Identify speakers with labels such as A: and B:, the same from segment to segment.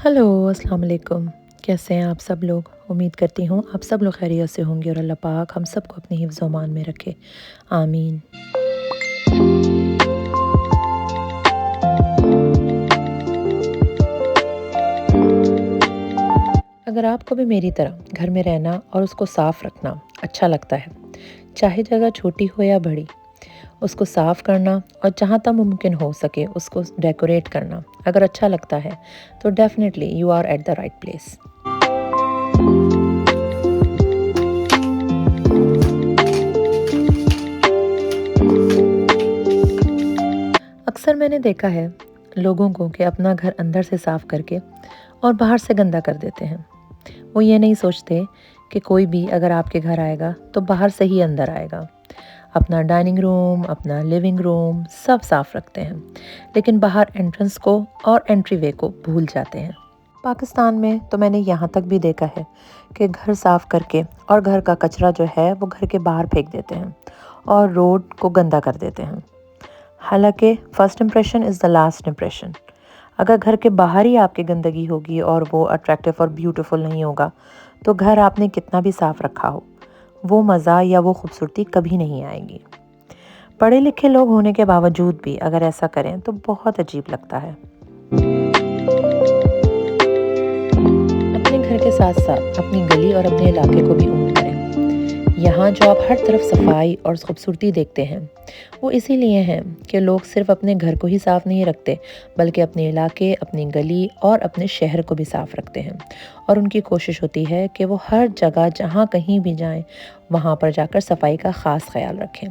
A: Hello, अस्सलाम वालेकुम। कैसे हैं आप सब लोग? उम्मीद करती हूँ आप सब लोग खैरियत से होंगे और अल्लाह पाक हम सबको अपने हिफ्ज़ ओ अमान में रखे। आमीन। अगर आपको भी मेरी तरह घर में रहना और उसको साफ़ रखना अच्छा लगता है, चाहे जगह छोटी हो या बड़ी, उसको साफ़ करना और जहाँ तक मुमकिन हो सके उसको डेकोरेट करना अगर अच्छा लगता है, तो definitely you are at the right place. अक्सर मैंने देखा है लोगों को कि अपना घर अंदर से साफ करके और बाहर से गंदा कर देते हैं। वो ये नहीं सोचते कि कोई भी अगर आपके घर आएगा तो बाहर से ही अंदर आएगा। अपना डाइनिंग रूम, अपना लिविंग रूम सब साफ रखते हैं, लेकिन बाहर एंट्रेंस को और एंट्री वे को भूल जाते हैं। पाकिस्तान में तो मैंने यहाँ तक भी देखा है कि घर साफ करके और घर का कचरा जो है वो घर के बाहर फेंक देते हैं और रोड को गंदा कर देते हैं। हालांकि first impression is the last impression. अगर घर के बाहर ही आपकी गंदगी होगी और वो अट्रैक्टिव और ब्यूटीफुल नहीं होगा, तो घर आपने कितना भी साफ रखा हो, वो मज़ा या वो खूबसूरती कभी नहीं आएगी। पढ़े लिखे लोग होने के बावजूद भी अगर ऐसा करें तो बहुत अजीब लगता है। अपने घर के साथ साथ अपनी गली और अपने इलाके को भी ओन करें। यहाँ जो आप हर तरफ सफाई और खूबसूरती देखते हैं, वो इसीलिए हैं कि लोग सिर्फ अपने घर को ही साफ नहीं रखते, बल्कि अपने इलाके, अपनी गली और अपने शहर को भी साफ रखते हैं। और उनकी कोशिश होती है कि वो हर जगह जहाँ कहीं भी जाएं, वहाँ पर जाकर सफाई का ख़ास ख्याल रखें।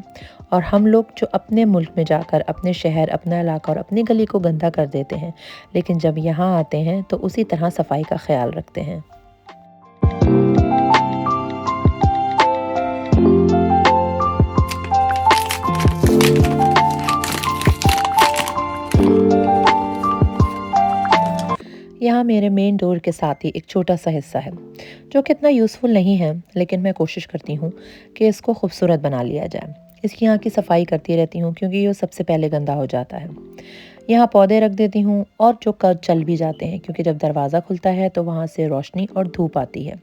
A: और हम लोग जो अपने मुल्क में जाकर अपने शहर, अपना इलाका और अपनी गली को गंदा कर देते हैं, लेकिन जब यहाँ आते हैं तो उसी तरह सफाई का ख्याल रखते हैं। यहाँ मेरे मेन डोर के साथ ही एक छोटा सा हिस्सा है जो कि इतना यूज़फुल नहीं है, लेकिन मैं कोशिश करती हूँ कि इसको खूबसूरत बना लिया जाए। इसकी यहाँ की सफाई करती रहती हूँ क्योंकि ये सबसे पहले गंदा हो जाता है। यहाँ पौधे रख देती हूँ और जो कद चल भी जाते हैं, क्योंकि जब दरवाज़ा खुलता है तो वहाँ से रोशनी और धूप आती है।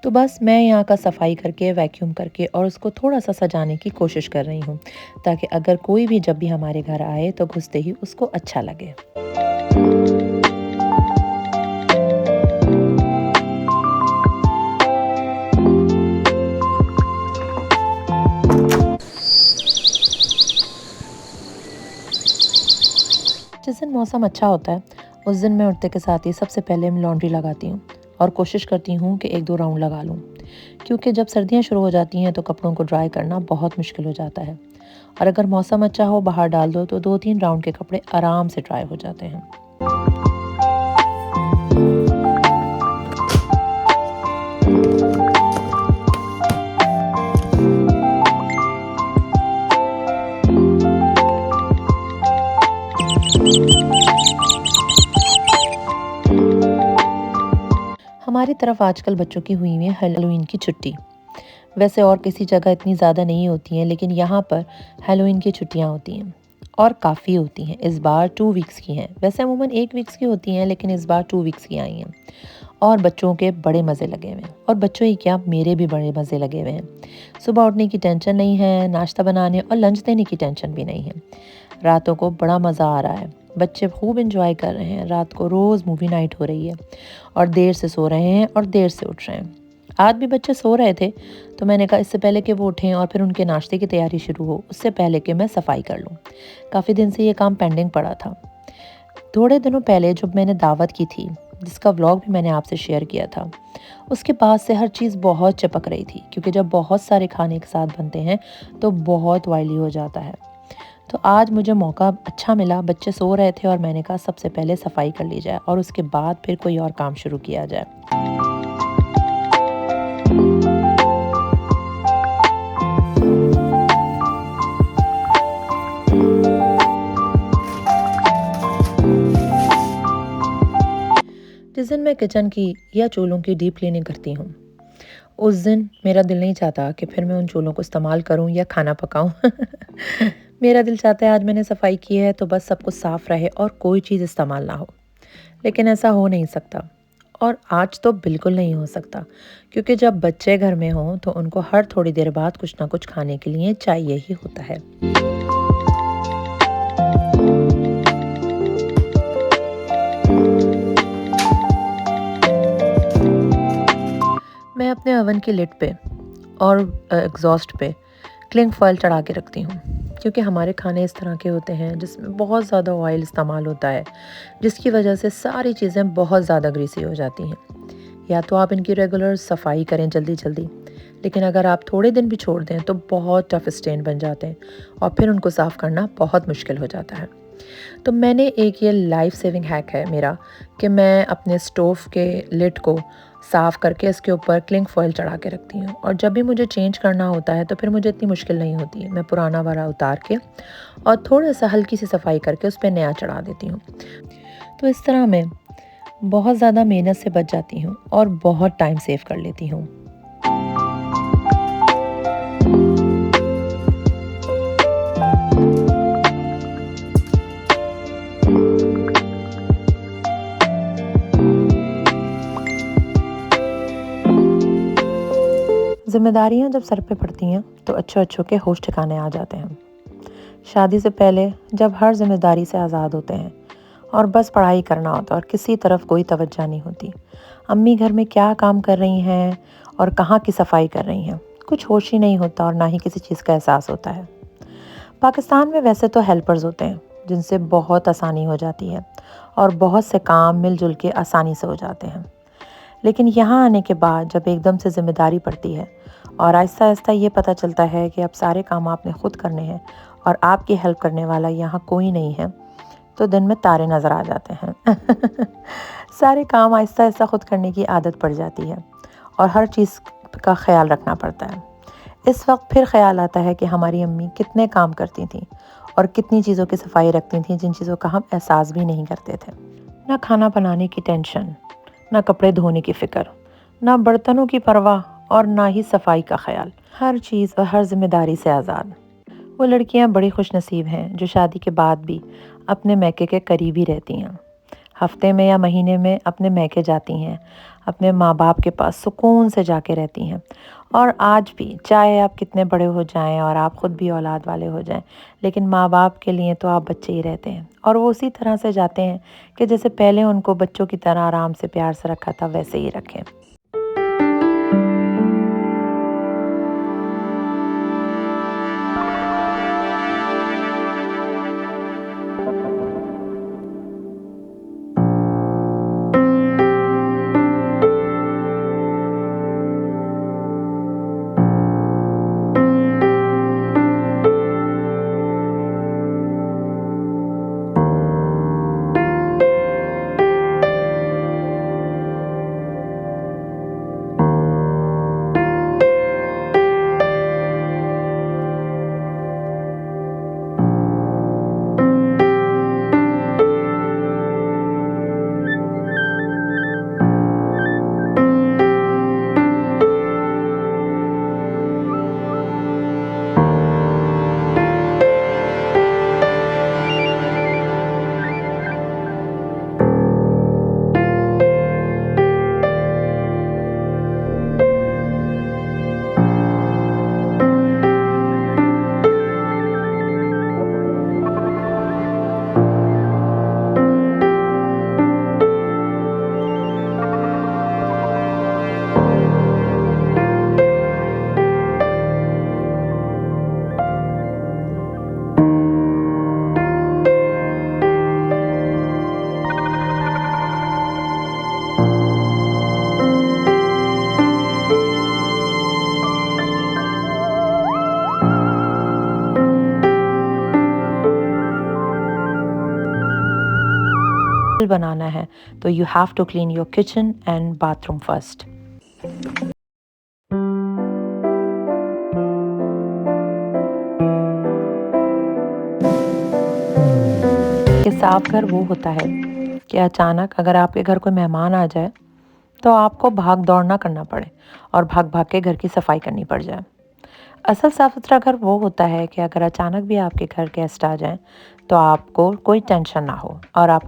A: तो बस मैं यहाँ का सफाई करके, वैक्यूम करके और उसको थोड़ा सा सजाने की कोशिश कर रही हूँ, ताकि अगर कोई भी जब भी हमारे घर आए तो घुसते ही उसको अच्छा लगे। जिस दिन मौसम अच्छा होता है, उस दिन मैं उठते के साथ ही सबसे पहले मैं लॉन्ड्री लगाती हूँ और कोशिश करती हूँ कि 1-2 राउंड लगा लूँ, क्योंकि जब सर्दियाँ शुरू हो जाती हैं तो कपड़ों को ड्राई करना बहुत मुश्किल हो जाता है। और अगर मौसम अच्छा हो, बाहर डाल दो तो 2-3 राउंड के कपड़े आराम से ड्राई हो जाते हैं। हमारी तरफ आजकल बच्चों की हुई है हैलोवीन की छुट्टी। वैसे और किसी जगह इतनी ज़्यादा नहीं होती हैं, लेकिन यहाँ पर हैलोवीन की छुट्टियाँ होती हैं और काफ़ी होती हैं। इस बार 2 वीक्स की हैं। वैसे अमूमन 1 वीक्स की होती हैं, लेकिन इस बार 2 वीक्स की आई हैं और बच्चों के बड़े मज़े लगे हुए हैं। और बच्चों ही क्या, मेरे भी बड़े मज़े लगे हुए हैं। सुबह उठने की टेंशन नहीं है, नाश्ता बनाने और लंच देने की टेंशन भी नहीं है। रातों को बड़ा मज़ा आ रहा है। बच्चे खूब एंजॉय कर रहे हैं। रात को रोज़ मूवी नाइट हो रही है और देर से सो रहे हैं और देर से उठ रहे हैं। आज भी बच्चे सो रहे थे, तो मैंने कहा इससे पहले कि वो उठें और फिर उनके नाश्ते की तैयारी शुरू हो, उससे पहले कि मैं सफाई कर लूँ। काफ़ी दिन से ये काम पेंडिंग पड़ा था। थोड़े दिनों पहले जब मैंने दावत की थी, जिसका व्लॉग भी मैंने आपसे शेयर किया था, उसके बाद से हर चीज़ बहुत चिपक रही थी, क्योंकि जब बहुत सारे खाने एक साथ बनते हैं तो बहुत ऑयली हो जाता है। तो आज मुझे मौका अच्छा मिला, बच्चे सो रहे थे और मैंने कहा सबसे पहले सफाई कर ली जाए और उसके बाद फिर कोई और काम शुरू किया जाए। जिस दिन मैं किचन की या चूल्हों की डीप क्लीनिंग करती हूँ, उस दिन मेरा दिल नहीं चाहता कि फिर मैं उन चूल्हों को इस्तेमाल करूँ या खाना पकाऊँ। मेरा दिल चाहता है आज मैंने सफाई की है तो बस सब कुछ साफ रहे और कोई चीज़ इस्तेमाल ना हो। लेकिन ऐसा हो नहीं सकता, और आज तो बिल्कुल नहीं हो सकता, क्योंकि जब बच्चे घर में हों तो उनको हर थोड़ी देर बाद कुछ ना कुछ खाने के लिए चाहिए ही होता है। मैं अपने ओवन की लिड पे और एग्जॉस्ट पे क्लिंग फॉयल चढ़ा के रखती हूँ, क्योंकि हमारे खाने इस तरह के होते हैं जिसमें बहुत ज़्यादा ऑयल इस्तेमाल होता है, जिसकी वजह से सारी चीज़ें बहुत ज़्यादा ग्रीसी हो जाती हैं। या तो आप इनकी रेगुलर सफाई करें जल्दी जल्दी, लेकिन अगर आप थोड़े दिन भी छोड़ दें तो बहुत टफ स्टेन बन जाते हैं और फिर उनको साफ़ करना बहुत मुश्किल हो जाता है। तो मैंने एक ये लाइफ सेविंग हैक है मेरा, कि मैं अपने स्टोव के लिड को साफ़ करके इसके ऊपर क्लिंग फॉयल चढ़ा के रखती हूँ, और जब भी मुझे चेंज करना होता है तो फिर मुझे इतनी मुश्किल नहीं होती है। मैं पुराना वाला उतार के और थोड़ा सा हल्की सी सफाई करके उस पर नया चढ़ा देती हूँ। तो इस तरह मैं बहुत ज़्यादा मेहनत से बच जाती हूँ और बहुत टाइम सेव कर लेती हूँ। जिम्मेदारियाँ जब सर पे पड़ती हैं तो अच्छों अच्छों के होश ठिकाने आ जाते हैं। शादी से पहले जब हर जिम्मेदारी से आज़ाद होते हैं और बस पढ़ाई करना होता है और किसी तरफ कोई तवज्जो नहीं होती, अम्मी घर में क्या काम कर रही हैं और कहाँ की सफाई कर रही हैं, कुछ होश ही नहीं होता और ना ही किसी चीज़ का एहसास होता है। पाकिस्तान में वैसे तो हेल्पर्स होते हैं जिनसे बहुत आसानी हो जाती है और बहुत से काम मिलजुल के आसानी से हो जाते हैं, लेकिन यहाँ आने के बाद जब एकदम से जिम्मेदारी पड़ती है और आहिस्ता आहिस्ता ये पता चलता है कि अब सारे काम आपने खुद करने हैं और आपकी हेल्प करने वाला यहाँ कोई नहीं है, तो दिन में तारे नज़र आ जाते हैं। सारे काम आहिस्ता आहिस्ता खुद करने की आदत पड़ जाती है और हर चीज़ का ख्याल रखना पड़ता है। इस वक्त फिर ख्याल आता है कि हमारी अम्मी कितने काम करती थीं और कितनी चीज़ों की सफाई रखती थीं जिन चीज़ों का हम एहसास भी नहीं करते थे। ना खाना बनाने की टेंशन, ना कपड़े धोने की फ़िक्र, ना बर्तनों की परवाह और ना ही सफाई का ख्याल। हर चीज़ और हर जिम्मेदारी से आज़ाद। वो लड़कियां बड़ी खुशनसीब हैं जो शादी के बाद भी अपने मैके के करीब ही रहती हैं। हफ्ते में या महीने में अपने मैके जाती हैं, अपने माँ बाप के पास सुकून से जाके रहती हैं। और आज भी चाहे आप कितने बड़े हो जाएं और आप ख़ुद भी औलाद वाले हो जाएं, लेकिन माँ बाप के लिए तो आप बच्चे ही रहते हैं, और वो उसी तरह से जाते हैं कि जैसे पहले उनको बच्चों की तरह आराम से प्यार से रखा था वैसे ही रखें। बनाना है तो you have to clean your kitchen and bathroom first. कि साफ घर वो होता है कि अचानक अगर आपके घर कोई मेहमान आ जाए तो आपको भाग दौड़ ना करना पड़े और भाग भाग के घर की सफाई करनी पड़ जाए। असल साफ सुथरा घर वो होता है कि अगर अचानक भी आपके घर गेस्ट आ जाएं तो आपको कोई टेंशन ना हो और आप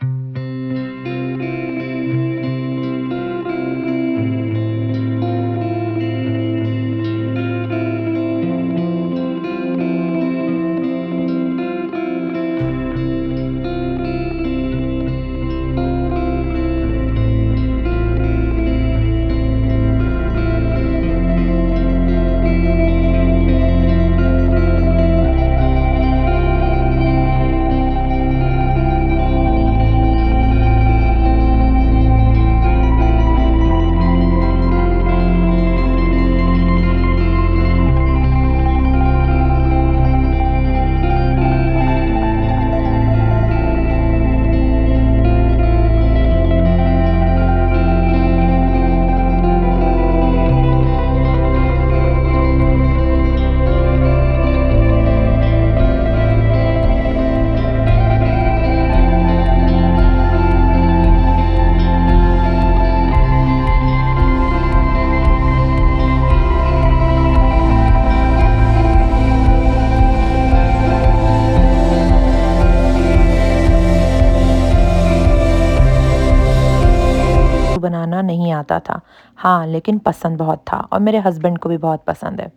A: बनाना नहीं आता था, हाँ लेकिन पसंद बहुत था और मेरे हस्बैंड को भी बहुत पसंद है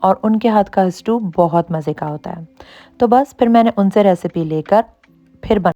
A: और उनके हाथ का स्टू बहुत मज़े का होता है। तो बस फिर मैंने उनसे रेसिपी लेकर फिर बना।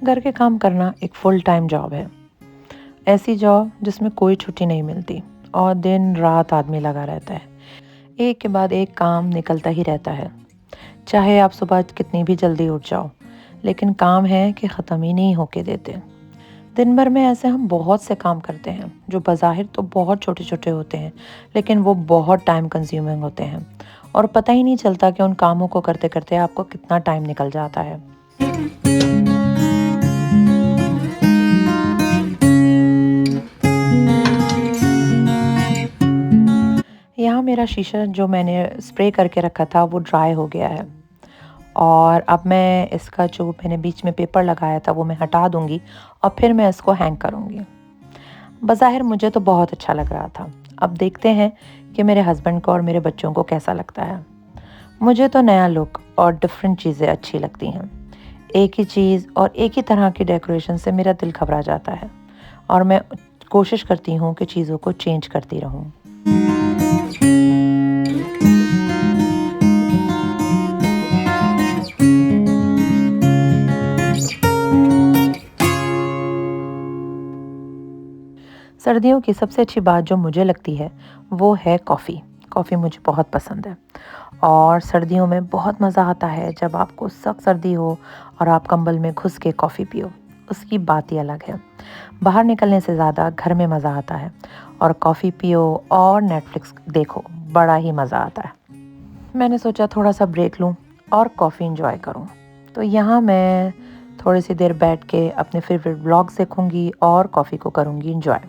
A: घर के काम करना एक फुल टाइम जॉब है। ऐसी जॉब जिसमें कोई छुट्टी नहीं मिलती और दिन रात आदमी लगा रहता है। एक के बाद एक काम निकलता ही रहता है। चाहे आप सुबह कितनी भी जल्दी उठ जाओ, लेकिन काम है कि ख़त्म ही नहीं होके देते। दिन भर में ऐसे हम बहुत से काम करते हैं जो बज़ाहिर तो बहुत छोटे-छोटे होते हैं, लेकिन वो बहुत टाइम कंज्यूमिंग होते हैं और पता ही नहीं चलता कि उन कामों को करते-करते आपको कितना टाइम निकल जाता है। यहाँ मेरा शीशा जो मैंने स्प्रे करके रखा था वो ड्राई हो गया है और अब मैं इसका जो मैंने बीच में पेपर लगाया था वो मैं हटा दूँगी और फिर मैं इसको हैंग करूँगी। बज़ाहिर मुझे तो बहुत अच्छा लग रहा था। अब देखते हैं कि मेरे हस्बैंड को और मेरे बच्चों को कैसा लगता है। मुझे तो नया लुक और डिफरेंट चीज़ें अच्छी लगती हैं। एक ही चीज़ और एक ही तरह की डेकोरेशन से मेरा दिल घबरा जाता है और मैं कोशिश करती हूँ कि चीज़ों को चेंज करती रहूँ। सर्दियों की सबसे अच्छी बात जो मुझे लगती है वो है कॉफ़ी। कॉफ़ी मुझे बहुत पसंद है और सर्दियों में बहुत मज़ा आता है जब आपको सख्त सर्दी हो और आप कंबल में घुस के कॉफ़ी पियो, उसकी बात ही अलग है। बाहर निकलने से ज़्यादा घर में मज़ा आता है और कॉफ़ी पियो और नेटफ्लिक्स देखो, बड़ा ही मज़ा आता है। मैंने सोचा थोड़ा सा ब्रेक लूँ और कॉफ़ी एंजॉय करूँ। तो यहाँ मैं थोड़ी सी देर बैठ के अपने फेवरेट व्लॉग्स देखूँगी और कॉफ़ी को करूँगी एंजॉय।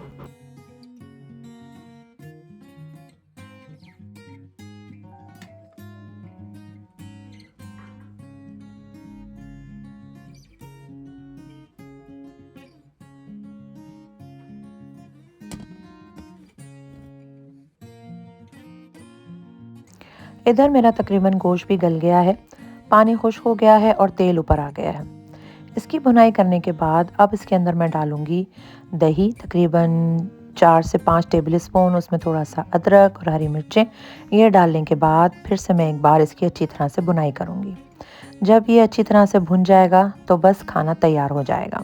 A: इधर मेरा तकरीबन गोश्त भी गल गया है, पानी खुश्क हो गया है और तेल ऊपर आ गया है। इसकी भुनाई करने के बाद अब इसके अंदर मैं डालूँगी दही, तकरीबन 4 से 5 टेबल स्पून, उसमें थोड़ा-सा अदरक और हरी मिर्चें। ये डालने के बाद फिर से मैं एक बार इसकी अच्छी तरह से भुनाई करूँगी। जब ये अच्छी तरह से भुन जाएगा तो बस खाना तैयार हो जाएगा।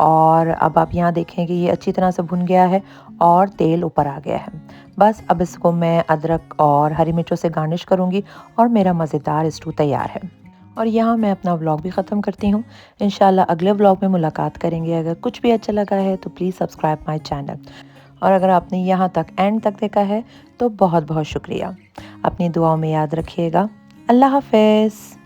A: और अब आप यहाँ देखें कि ये अच्छी तरह से भुन गया है और तेल ऊपर आ गया है। बस अब इसको मैं अदरक और हरी मिर्चों से गार्निश करूँगी और मेरा मज़ेदार स्टू तैयार है। और यहाँ मैं अपना व्लॉग भी ख़त्म करती हूँ। इंशाल्लाह अगले व्लॉग में मुलाकात करेंगे। अगर कुछ भी अच्छा लगा है तो प्लीज़ सब्सक्राइब माय चैनल। और अगर आपने यहाँ तक एंड तक देखा है तो बहुत बहुत शुक्रिया। अपनी दुआओं में याद रखिएगा। अल्लाह हाफ़िज़।